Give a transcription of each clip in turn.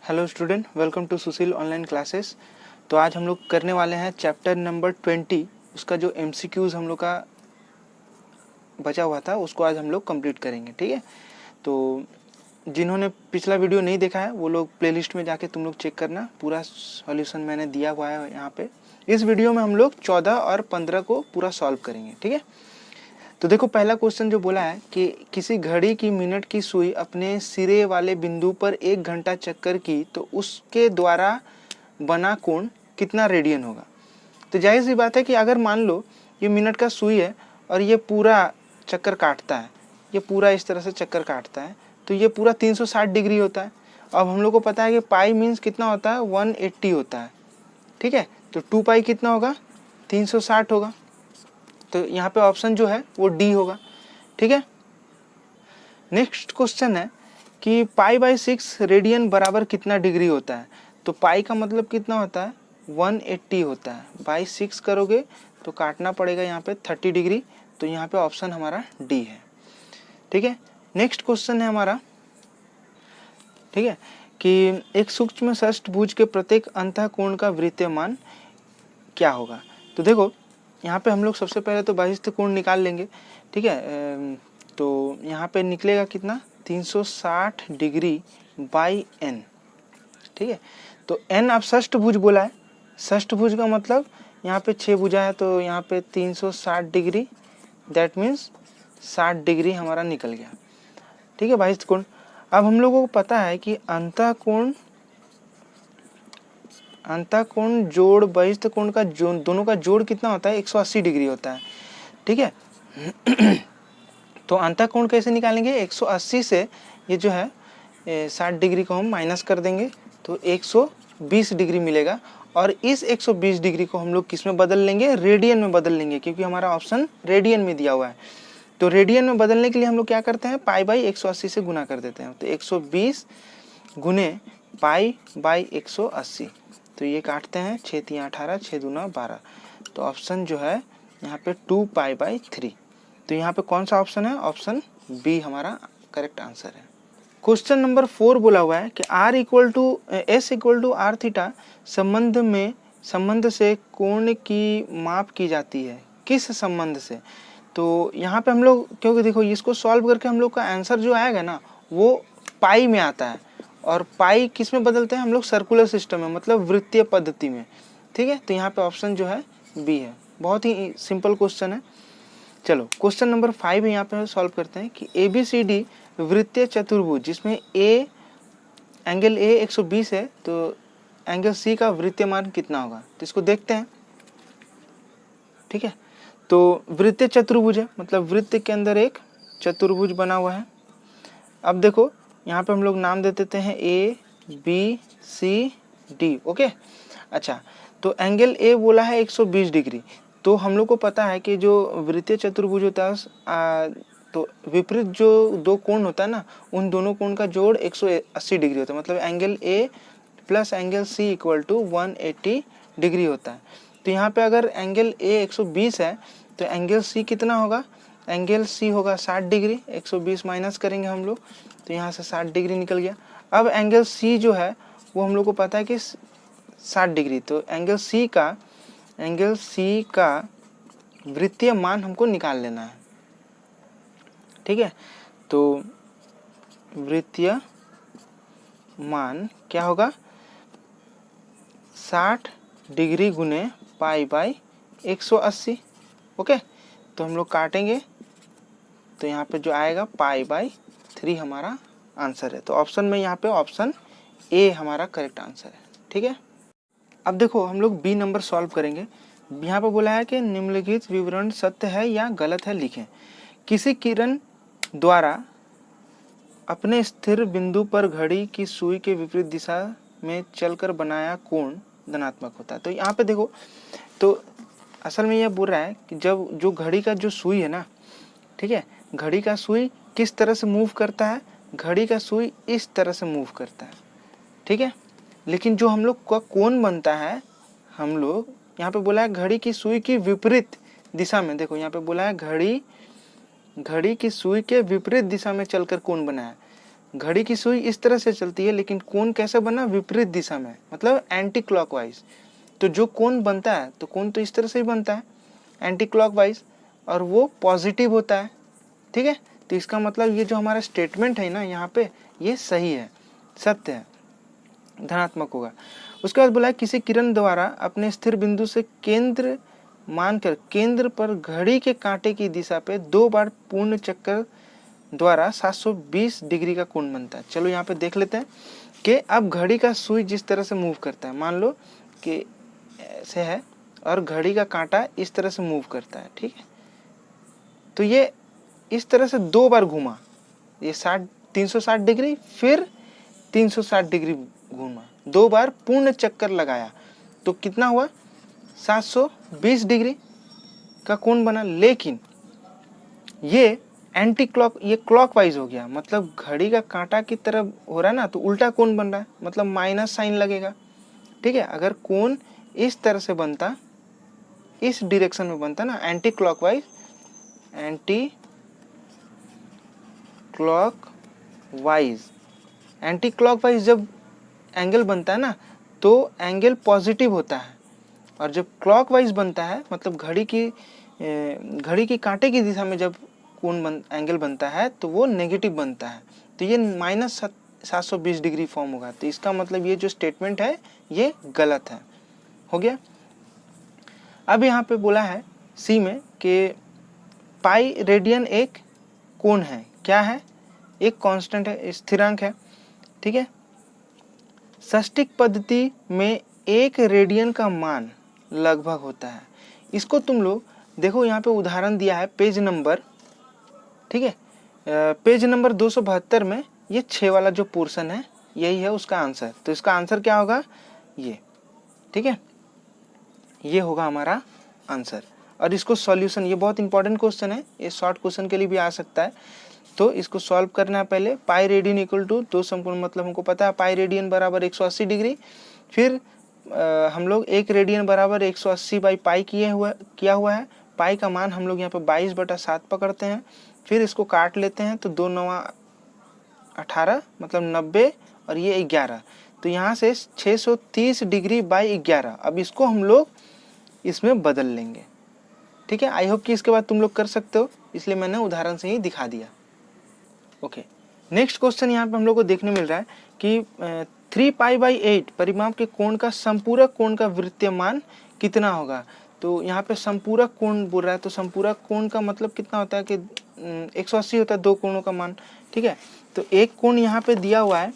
Hello student, welcome to Sushil online classes. तो आज हम लोग करने वाले हैं चैप्टर नंबर 20। उसका जो एमसीक्यूज़ हम लोग का बचा हुआ था उसको आज हम लोग कंप्लीट करेंगे। ठीक है, तो जिन्होंने पिछला वीडियो नहीं देखा है वो लोग प्लेलिस्ट में जाके तुम लोग चेक करना, पूरा सॉल्यूशन मैंने दिया हुआ है यहाँ पे। इस वीडियो में हम लोग 14 और 15 को पूरा सॉल्व करेंगे। ठीक है, तो देखो पहला क्वेश्चन जो बोला है कि किसी घड़ी की मिनट की सुई अपने सिरे वाले बिंदु पर 1 घंटा चक्कर की तो उसके द्वारा बना कोण कितना रेडियन होगा। तो जाहिर सी बात है कि अगर मान लो ये मिनट का सुई है और ये पूरा चक्कर काटता है, ये पूरा इस तरह से चक्कर काटता है, तो ये पूरा 360 डिग्री होता है। अब हम लोग को पता है कि पाई मीन्स कितना होता है, 180 होता है। ठीक है, तो 2 पाई कितना होगा, 360 होगा। तो यहाँ पे ऑप्शन जो है वो डी होगा। ठीक है, नेक्स्ट क्वेश्चन है कि पाई बाई 6 रेडियन बराबर कितना डिग्री होता है। तो पाई का मतलब कितना होता है, 180 होता है। बाई 6 करोगे तो काटना पड़ेगा यहाँ पे 30 डिग्री। तो यहाँ पे ऑप्शन हमारा डी है। ठीक है, नेक्स्ट क्वेश्चन है हमारा, ठीक है, कि एक सूक्ष्म षष्ठभुज के प्रत्येक अंतःकोण का वृत्तीय मान क्या होगा। तो देखो यहाँ पे हम लोग सबसे पहले तो बहिस्थ कोण निकाल लेंगे। ठीक है, तो यहाँ पे निकलेगा कितना, 360 डिग्री बाई एन। ठीक है, तो एन आप षष्ठभुज बोला है, षष्ठभुज का मतलब यहाँ पे 6 भुजा है, तो यहाँ पे 360 डिग्री, दैट मीन्स 60 डिग्री हमारा निकल गया। ठीक है, बहिस्थ कोण। अब हम लोगों को पता है कि अंतःकोण जोड़ बहिस्थ कोण का दोनों का जोड़ कितना होता है, 180 डिग्री होता है। ठीक है, तो अंतःकोण कैसे निकालेंगे, 180 से ये जो है 60 डिग्री को हम माइनस कर देंगे तो 120 डिग्री मिलेगा। और इस 120 डिग्री को हम लोग किस में बदल लेंगे, रेडियन में बदल लेंगे, क्योंकि हमारा ऑप्शन रेडियन में दिया हुआ है। तो रेडियन में बदलने के लिए हम लोग क्या करते हैं, पाई बाई 180 से गुना कर देते हैं। तो 120 गुने पाई बाई 180, तो ये काटते हैं, 6 3 18, 6 दूना 12। तो ऑप्शन जो है यहाँ पे 2 पाई बाई 3। तो यहाँ पे कौन सा ऑप्शन है, ऑप्शन बी हमारा करेक्ट आंसर है। क्वेश्चन नंबर 4 बोला हुआ है कि S equal to R theta संबंध से कोण की माप की जाती है, किस संबंध से। तो यहाँ पे हम लोग, क्योंकि देखो इसको सॉल्व करके हम लोग का आंसर जो आएगा ना वो पाई में आता है, और पाई किस में बदलते हैं हम लोग, सर्कुलर सिस्टम में, मतलब वृत्तीय पद्धति में। ठीक है, तो यहाँ पे ऑप्शन जो है बी है। बहुत ही सिंपल क्वेश्चन है। चलो क्वेश्चन नंबर 5 यहाँ पे सॉल्व करते हैं कि ABCD वृत्तीय चतुर्भुज जिसमें एंगल ए 120 है, तो एंगल सी का वृत्तीय मान कितना होगा। तो इसको देखते हैं। ठीक है, तो वृत्तीय चतुर्भुज है, मतलब वृत्त के अंदर एक चतुर्भुज बना हुआ है। अब देखो यहाँ पे हम लोग नाम दे देते हैं ABCD। ओके, अच्छा, तो एंगल ए बोला है 120 डिग्री। तो हम लोग को पता है कि जो वृत्तीय चतुर्भुज होता है तो विपरीत जो दो कोण होता है ना, उन दोनों कोण का जोड़ 180 डिग्री होता है। मतलब angle A plus angle C equal to 180 degree होता है। तो यहाँ पे अगर एंगल ए 120 है तो एंगल सी कितना होगा, एंगल सी होगा 60 डिग्री। 120 माइनस करेंगे हम लोग तो यहाँ से 60 डिग्री निकल गया। अब एंगल सी जो है वो हम लोग को पता है कि 60 डिग्री। तो एंगल सी का वृत्तीय मान हमको निकाल लेना है। ठीक है, तो वृत्तीय मान क्या होगा, 60 डिग्री गुने पाई बाई 180। ओके, तो हम लोग काटेंगे तो यहाँ पे जो आएगा पाई बाई 3 हमारा आंसर है। तो ऑप्शन में यहाँ पे ऑप्शन ए हमारा करेक्ट आंसर है। ठीक है, अब देखो हम लोग बी नंबर सॉल्व करेंगे। यहाँ पे बोला है कि निम्नलिखित विवरण सत्य है या गलत है लिखें। किसी किरण द्वारा अपने स्थिर बिंदु पर घड़ी की सुई के विपरीत दिशा में चलकर बनाया कोण धनात्मक होता है। तो यहाँ पे देखो, तो असल में यह बोल रहा है कि जब जो घड़ी का जो सुई है ना, ठीक है, घड़ी का सुई किस तरह से मूव करता है, घड़ी का सुई इस तरह से मूव करता है। ठीक है, लेकिन जो हम लोग का कोण बनता है, हम लोग यहाँ पे बोला है घड़ी की सुई की विपरीत दिशा में। देखो यहाँ पे बोला है घड़ी की सुई के विपरीत दिशा में चलकर कोण बना है। घड़ी की सुई इस तरह से चलती है, लेकिन कोण कैसे बना, विपरीत दिशा में, मतलब एंटी क्लॉकवाइज। तो जो कोण बनता है तो कोण तो इस तरह से ही बनता है एंटी क्लॉकवाइज, और वो पॉजिटिव होता है। ठीक है, तो इसका मतलब ये जो हमारा स्टेटमेंट है ना यहाँ पे, ये सही है, सत्य है, धनात्मक होगा। उसके बाद बोला है किसी किरण द्वारा अपने स्थिर बिंदु से केंद्र मानकर केंद्र पर घड़ी के कांटे की दिशा पे 2 बार पूर्ण चक्कर द्वारा 720 डिग्री का कोण बनता है। चलो यहाँ पे देख लेते हैं कि अब घड़ी का सुई जिस तरह से मूव करता है, मान लो कि ऐसे है और घड़ी का कांटा इस तरह से मूव करता है। ठीक है, तो ये इस तरह से 2 बार घूमा, ये 360 डिग्री, फिर 360 डिग्री घूमा, 2 बार पूर्ण चक्कर लगाया, तो कितना हुआ, 720 डिग्री का कोण बना। लेकिन ये एंटी क्लॉक, ये क्लॉकवाइज हो गया, मतलब घड़ी का कांटा की तरफ हो रहा है ना, तो उल्टा कोण बन रहा है, मतलब माइनस साइन लगेगा। ठीक है, अगर कोण इस तरह से बनता, इस डायरेक्शन में बनता ना, एंटी क्लॉकवाइज, एंटी क्लॉकवाइज जब एंगल बनता है ना, तो एंगल पॉजिटिव होता है, और जब क्लॉकवाइज बनता है, मतलब घड़ी की कांटे की दिशा में जब एंगल बनता है तो वो नेगेटिव बनता है। तो ये -720 डिग्री फॉर्म होगा। तो इसका मतलब ये जो स्टेटमेंट है ये गलत है। हो गया। अब यहाँ पे बोला है सी में कि पाई रेडियन एक कोण है, क्या है, एक कांस्टेंट है, स्थिरांक है। ठीक है, षष्टिक पद्धति में 1 रेडियन का मान लगभग होता है। इसको तुम लोग देखो, यहाँ पे उदाहरण दिया है पेज नंबर, ठीक है, पेज नंबर 272 में ये 6 वाला जो पोर्शन है यही है उसका आंसर। तो इसका आंसर क्या होगा, ये। ठीक है, ये होगा हमारा आंसर। और इसको सॉल्यूशन, ये बहुत इंपॉर्टेंट क्वेश्चन है, ये शॉर्ट क्वेश्चन के लिए भी आ सकता है। तो इसको सॉल्व करना है पहले। पाई रेडियन इक्वल टू 2 समकोण, मतलब हमको पता है पाई रेडियन बराबर 180 डिग्री, फिर हम लोग 1 रेडियन बराबर 180 बाई पाई किया हुआ है। पाई का मान हम लोग यहाँ पे 22/7 पकड़ते हैं, फिर इसको काट लेते हैं, तो 2 9 18 मतलब 90, और ये 11, तो यहाँ से 630 डिग्री बाई 11। अब इसको हम लोग इसमें बदल लेंगे। ठीक है, आई होप कि इसके बाद तुम लोग कर सकते हो, इसलिए मैंने उदाहरण से ही दिखा दिया। ओके, नेक्स्ट क्वेश्चन यहाँ पे हम लोग को देखने मिल रहा है कि 3π/8 परिमाप के कोण का संपूरक कोण का वृत्तीय मान कितना होगा। तो यहाँ पे संपूरक कोण बोल रहा है, तो संपूरक कोण का मतलब कितना होता है कि 180 होता है 2 कोणों का मान। ठीक है, तो एक कोण यहाँ पे दिया हुआ है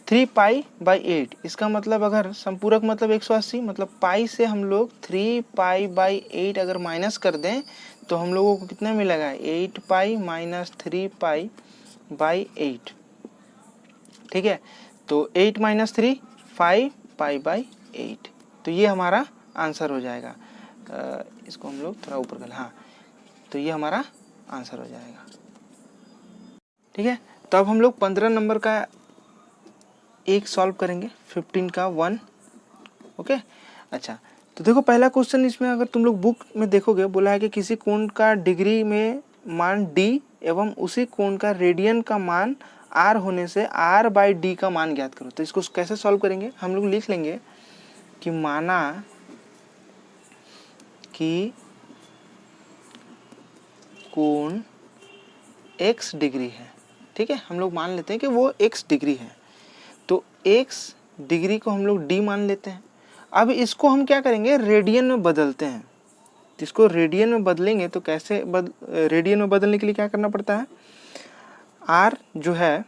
3π/8, इसका मतलब अगर संपूरक मतलब 180, मतलब पाई से हम लोग 3π/8 अगर माइनस कर दें तो हम लोगों को कितना मिलेगा, 8π - 3π/8। ठीक है, तो 8 - 3 5π/8, तो ये हमारा आंसर हो जाएगा। इसको हम लोग थोड़ा ऊपर कर, हाँ, तो ये हमारा आंसर हो जाएगा। ठीक है, तो अब हम लोग 15 नंबर का एक सॉल्व करेंगे, 15 का 1। ओके, अच्छा, तो देखो पहला क्वेश्चन इसमें अगर तुम लोग बुक में देखोगे, बोला है कि किसी कोण का डिग्री में मान d एवं उसी कोण का रेडियन का मान r होने से r/d का मान ज्ञात करो। तो इसको कैसे सॉल्व करेंगे, हम लोग लिख लेंगे कि माना कि कोण x डिग्री है। ठीक है, हम लोग मान लेते हैं कि वो x डिग्री है, तो x डिग्री को हम लोग d मान लेते हैं। अब इसको हम क्या करेंगे, रेडियन में बदलते हैं। इसको रेडियन में बदलेंगे तो कैसे रेडियन में बदलने के लिए क्या करना पड़ता है, r जो है,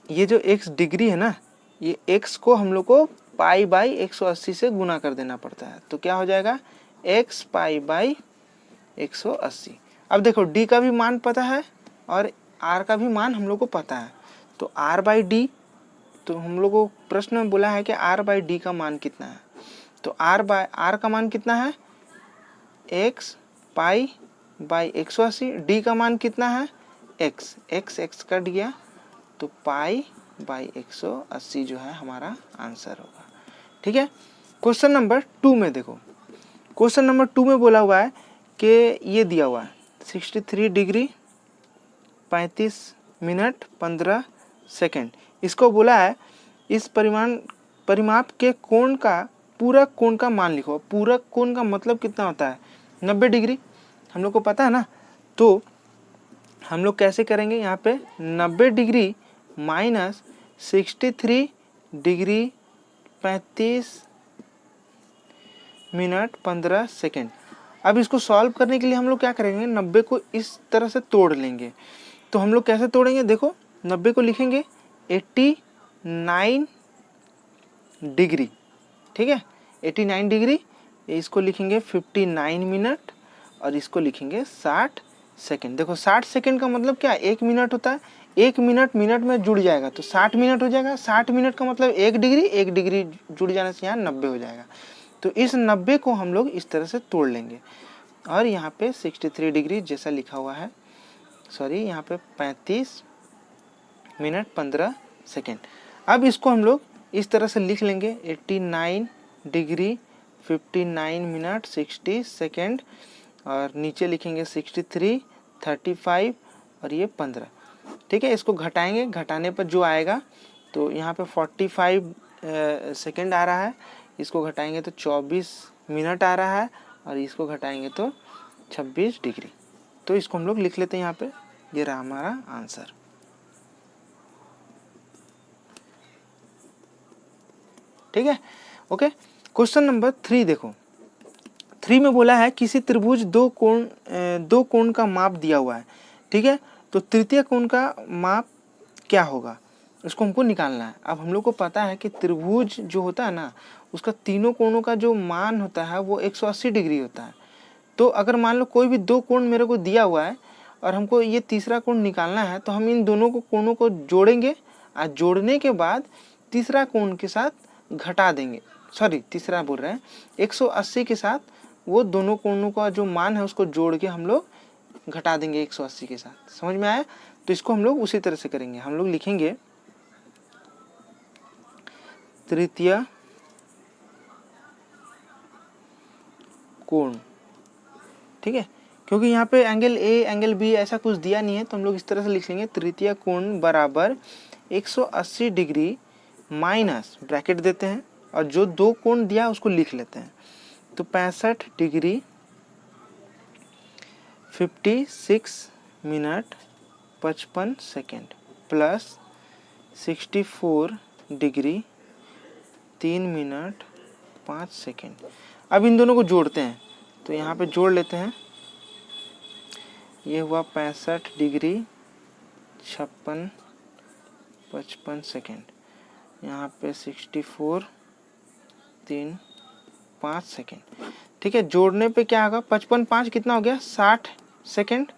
ये जो x डिग्री है ना, ये x को हम लोग को π/180 से गुना कर देना पड़ता है। तो क्या हो जाएगा, x π/180। अब देखो d का भी मान पता है और r का भी मान हम लोग को पता है, तो r/d, तो हम लोग को प्रश्न में बोला है कि r/d का मान कितना है। तो r का मान कितना है, x π/180, d का मान कितना है, x कट गया, तो π/180 जो है हमारा आंसर होगा। ठीक है, क्वेश्चन नंबर 2 में देखो, क्वेश्चन नंबर 2 में बोला हुआ है कि ये दिया हुआ है 63 डिग्री 35 मिनट 15 सेकेंड। इसको बोला है इस परिमाप के कोण का पूरक कोण का मान लिखो। पूरक कोण का मतलब कितना होता है? 90 डिग्री, हम लोग को पता है ना। तो हम लोग कैसे करेंगे? यहाँ पे 90 degree minus 63 degree 35 minute 15 second. अब इसको सॉल्व करने के लिए हम लोग क्या करेंगे? 90 को इस तरह से तोड़ लेंगे। तो हम लोग कैसे तोड़ेंगे? देखो 90 को लिखेंगे 89 डिग्री, ठीक है, 89 डिग्री। इसको लिखेंगे 59 मिनट और इसको लिखेंगे 60 सेकेंड। देखो 60 सेकेंड का मतलब क्या? 1 मिनट होता है। 1 मिनट मिनट में जुड़ जाएगा तो 60 मिनट हो जाएगा। 60 मिनट का मतलब 1 डिग्री, 1 डिग्री जुड़ जाने से यहाँ 90 हो जाएगा। तो इस 90 को हम लोग इस तरह से तोड़ लेंगे और यहाँ पे 63 डिग्री जैसा लिखा हुआ है, सॉरी यहाँ पे 35 मिनट 15 सेकेंड। अब इसको हम लोग इस तरह से लिख लेंगे 89 डिग्री 59 मिनट 60 सेकेंड और नीचे लिखेंगे 63 35 और ये 15, ठीक है। इसको घटाएंगे, घटाने पर जो आएगा तो यहाँ पे 45 सेकेंड आ रहा है, इसको घटाएंगे तो 24 मिनट आ रहा है और इसको घटाएंगे तो 26 डिग्री। तो इसको हम लोग लिख लेते हैं यहाँ पे, ये रहा हमारा आंसर। ठीक है, ओके। क्वेश्चन नंबर 3 देखो। 3 में बोला है किसी त्रिभुज दो कोण का माप दिया हुआ है, ठीक है। तो तृतीय कोण का माप क्या होगा, इसको हमको निकालना है। अब हम लोग को पता है कि त्रिभुज जो होता है ना, उसका तीनों कोणों का जो मान होता है वो 180 डिग्री होता है। तो अगर मान लो कोई भी दो कोण मेरे को दिया हुआ है और हमको ये तीसरा कोण निकालना है, तो हम इन दोनों को कोणों को जोड़ेंगे और जोड़ने के बाद तीसरा कोण के साथ घटा देंगे, सॉरी तीसरा बोल रहे हैं, 180 के साथ वो दोनों कोणों का जो मान है उसको जोड़ के हम लोग घटा देंगे 180 के साथ। समझ में आया? तो इसको हम लोग उसी तरह से करेंगे। हम लोग लिखेंगे तृतीय कोण, ठीक है, क्योंकि यहाँ पे एंगल ए एंगल बी ऐसा कुछ दिया नहीं है, तो हम लोग इस तरह से लिख लेंगे तृतीय कोण बराबर 180 डिग्री माइनस ब्रैकेट देते हैं और जो दो कोण दिया उसको लिख लेते हैं। तो 65 degree 56 minute 55 second plus 64 degree 3 minute 5 second. अब इन दोनों को जोड़ते हैं, तो यहाँ पे जोड़ लेते हैं। ये हुआ 65 डिग्री 56 55 सेकेंड, यहाँ पे 64 3 5 सेकेंड, ठीक है। जोड़ने पे क्या होगा? 55 5 कितना हो गया? 60 सेकेंड।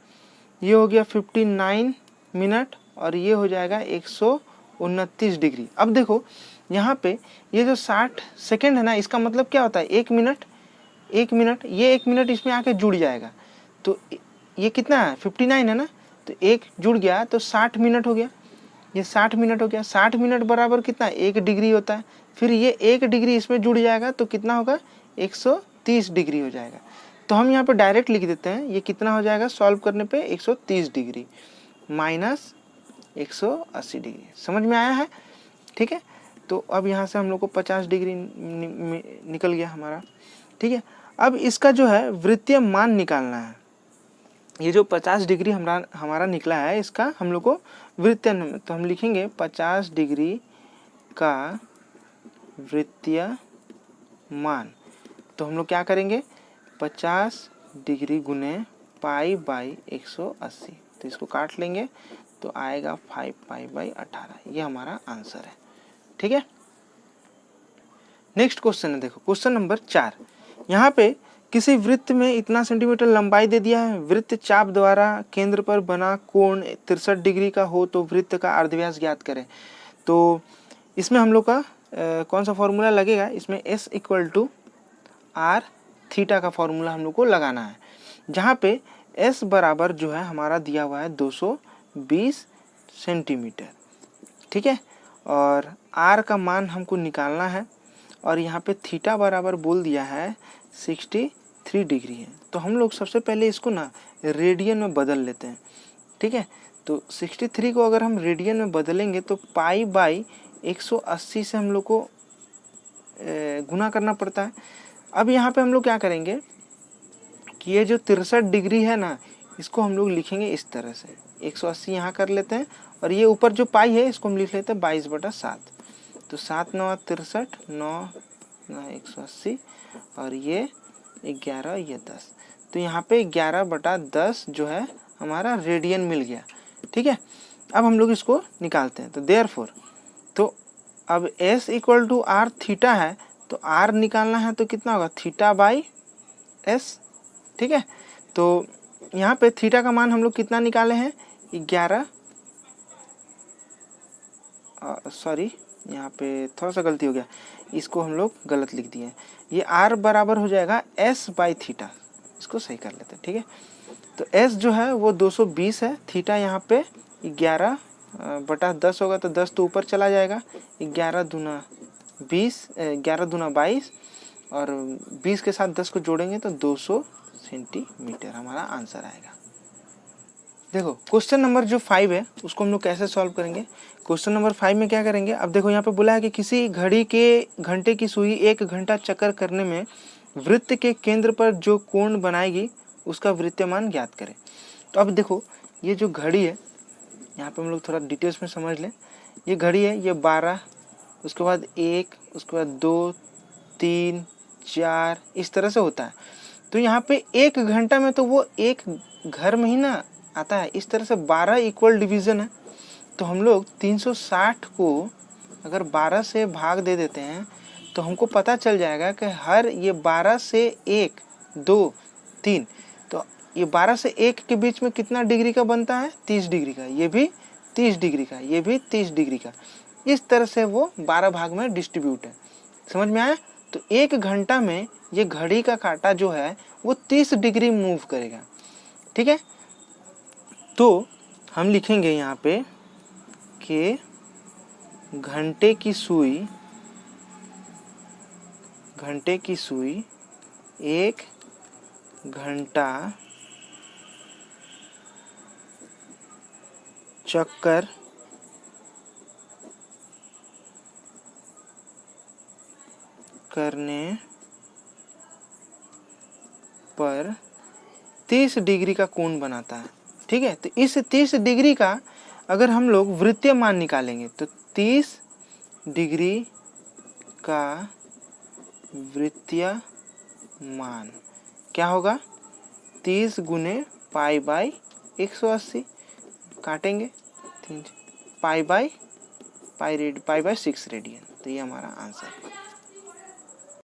ये हो गया 59 मिनट और ये हो जाएगा 129 डिग्री। अब देखो यहाँ पे ये जो 60 सेकेंड है ना, इसका मतलब क्या होता है? 1 मिनट, 1 मिनट, ये 1 मिनट इसमें आके जुड़ जाएगा। तो ये कितना है? 59 है ना, तो 1 जुड़ गया तो 60 मिनट हो गया। ये 60 मिनट हो गया। 60 मिनट बराबर कितना? 1 डिग्री होता है। फिर ये 1 डिग्री इसमें जुड़ जाएगा तो कितना होगा? 130 डिग्री हो जाएगा। तो हम यहाँ पे डायरेक्ट लिख देते हैं, ये कितना हो जाएगा सॉल्व करने पे? 130 डिग्री माइनस 180 डिग्री। समझ में आया है? ठीक है। तो अब यहाँ से हम लोग को 50 डिग्री निकल गया हमारा, ठीक है। अब इसका जो है वृत्तीय मान निकालना है। ये जो 50 डिग्री हमारा निकला है, इसका हम लोग को वृत्तीय, तो हम लिखेंगे 50 डिग्री का वृत्तीय मान। तो हम लोग क्या करेंगे? 50 डिग्री गुने पाई बाई 180, तो इसको काट लेंगे तो आएगा 5 पाई बाई 18। ये हमारा आंसर है, ठीक है। नेक्स्ट क्वेश्चन है, देखो क्वेश्चन नंबर 4। यहाँ पे किसी वृत्त में इतना सेंटीमीटर लंबाई दे दिया है, वृत्त चाप द्वारा केंद्र पर बना कोण 63 डिग्री का हो तो वृत्त का अर्धव्यास ज्ञात करें। तो इसमें हम लोग का कौन सा फॉर्मूला लगेगा? इसमें S = R थीटा का फॉर्मूला हम लोग को लगाना है, जहाँ पे S बराबर जो है हमारा दिया हुआ है 220 सेंटीमीटर, ठीक है, और R का मान हमको निकालना है और यहाँ पे थीटा बराबर बोल दिया है 63 डिग्री है। तो हम लोग सबसे पहले इसको ना रेडियन में बदल लेते हैं, ठीक है। तो 63 को अगर हम रेडियन में बदलेंगे तो पाई बाई 180 से हम लोग को गुना करना पड़ता है। अब यहाँ पे हम लोग क्या करेंगे कि ये जो 63 डिग्री है ना, इसको हम लोग लिखेंगे इस तरह से, 180 यहाँ कर लेते हैं और ये ऊपर जो पाई है इसको हम लिख लेते हैं 22/7। तो 7 9 63, 9 9 180 और ये 11 ये 10। तो यहाँ पे 11/10 जो है हमारा रेडियन मिल गया। ठीक है, अब हम लोग इसको निकालते हैं। तो देयरफॉर, तो अब S equal to R theta है, तो R निकालना है तो कितना होगा, थीटा बाई S। ठीक है, तो यहाँ पे थीटा का मान हम लोग कितना निकाले हैं, 11, सॉरी यहाँ पे थोड़ा सा गलती हो गया, इसको हम लोग गलत लिख दिए। ये R बराबर हो जाएगा S बाई थीटा, इसको सही कर लेते हैं। ठीक है, तो S जो है वो 220 है, थीटा यहाँ पे 11/10 होगा, तो 10 तो ऊपर चला जाएगा, 11 दूना 20, 11 दूना 22 और 20 के साथ 10 को जोड़ेंगे तो 200 सेंटीमीटर हमारा आंसर आएगा। देखो क्वेश्चन नंबर जो 5 है उसको हम लोग कैसे सॉल्व करेंगे। क्वेश्चन नंबर 5 में क्या करेंगे, अब देखो यहाँ पे बोला है कि किसी घड़ी के घंटे की सुई 1 घंटा चक्कर करने में वृत्त के केंद्र पर जो कोण बनाएगी उसका वृत्तमान ज्ञात करें। तो अब देखो ये जो घड़ी है, यहाँ पे हम लोग थोड़ा डिटेल्स में समझ लें। ये घड़ी है, ये 12, उसके बाद 1, उसके बाद 2 3 4 इस तरह से होता है। तो यहाँ पे 1 घंटा में तो वो एक घर में ही ना आता है, इस तरह से 12 इक्वल डिवीज़न है। तो हम लोग 360 को अगर 12 से भाग दे देते हैं तो हमको पता चल जाएगा कि हर ये 12 से 1 2 3, तो ये 12 से 1 के बीच में कितना डिग्री का बनता है, 30 डिग्री का, ये भी 30 डिग्री का, ये भी 30 डिग्री का। इस तरह से वो 12 भाग में डिस्ट्रीब्यूट है। समझ में आया। तो 1 घंटा में ये घड़ी का कांटा जो है वो 30 डिग्री मूव करेगा। ठीक है, तो हम लिखेंगे यहाँ पे कि घंटे की सुई 1 घंटा चक्कर करने पर 30 डिग्री का कोण बनाता है। ठीक है, तो इस 30 डिग्री का अगर हम लोग वृत्तीय मान निकालेंगे तो 30 डिग्री का वृत्तीय मान क्या होगा, 30 गुने पाई बाई 180, काटेंगे पाई बाई 6 रेडियन। तो ये हमारा आंसर है।